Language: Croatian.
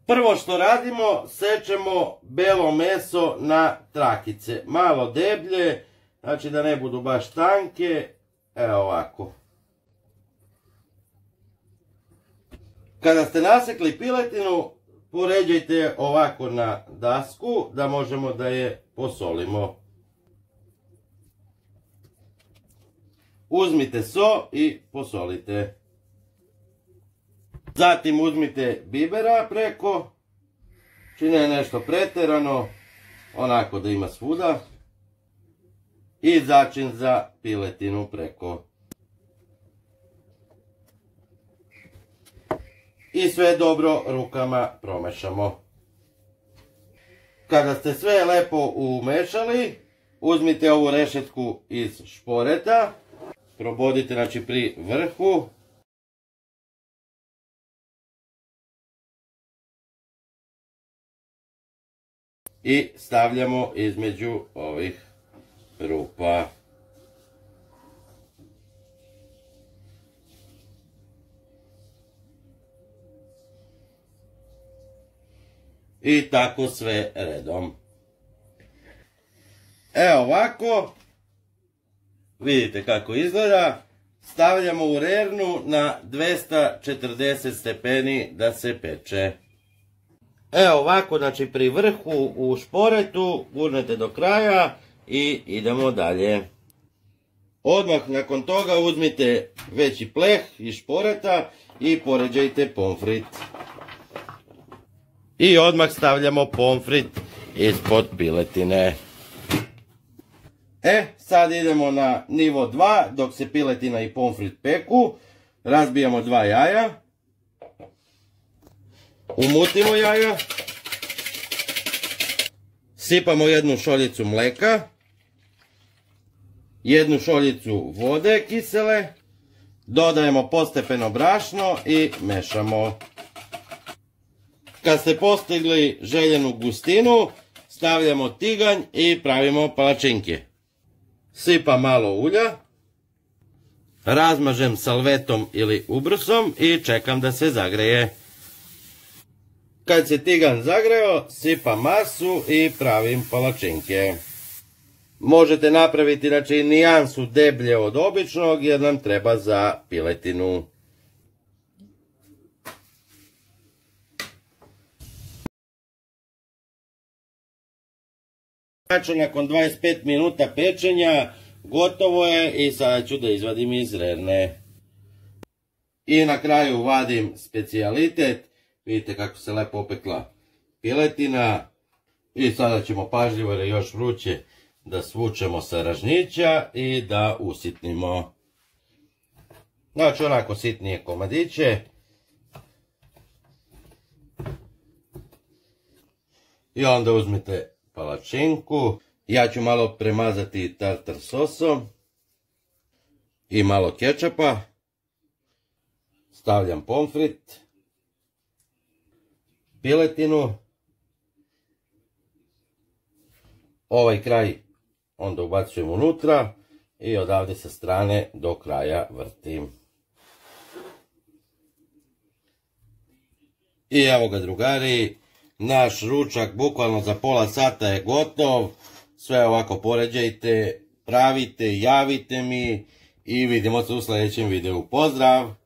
Prvo što radimo, sečemo belo meso na trakice. Malo deblje, znači da ne budu baš tanke. Evo ovako. Kada ste nasekli piletinu, poređajte ovako na dasku, da možemo da je posolimo. Uzmite so i posolite. Zatim uzmite bibera preko, čine nešto pretjerano, onako da ima svuda. I začin za piletinu preko. I sve dobro rukama promešamo. Kada ste sve lepo umešali, uzmite ovu rešetku iz šporeta, probodite znači pri vrhu. I stavljamo između ovih rupa. I tako sve redom. Evo ovako. Vidite kako izgleda. Stavljamo u rernu na 240 stepeni da se peče. Evo ovako, znači pri vrhu u šporetu gurnete do kraja i idemo dalje. Odmah nakon toga uzmite veći pleh iz šporeta i poređajte pomfrit. I odmah stavljamo pomfrit ispod piletine. Sad idemo na nivo 2 dok se piletina i pomfrit peku. Razbijamo 2 jaja. Umutimo jaja. Sipamo 1 šoljicu mleka. 1 šoljicu vode kisele. Dodajemo postepeno brašno i mešamo. Kad ste postigli željenu gustinu, stavljamo tiganj i pravimo palačinke. Sipam malo ulja. Razmažem salvetom ili ubrusom i čekam da se zagreje. Kad se tiganj zagreo, sipam masu i pravim palačinke. Možete napraviti znači nijansu deblje od običnog jer nam treba za piletinu. Znači nakon 25 minuta pečenja gotovo je i sada ću da izvadim iz rerne. I na kraju vadim specijalitet. Vidite kako se lepo opekla piletina. I sada ćemo pažljivo jer je još vruće da svučemo sa ražnjića i da usitnimo. Znači onako sitnije komadiće. I onda uzmite palačinku. Ja ću malo premazati tartar sosom. I malo kečapa. Stavljam pomfrit. Piletinu. Ovaj kraj onda ubacujem unutra i odavde sa strane do kraja vrtim. I evo ga drugari, naš ručak bukvalno za pola sata je gotov. Sve ovako poređajte, pravite, javite mi i vidimo se u sljedećem videu. Pozdrav!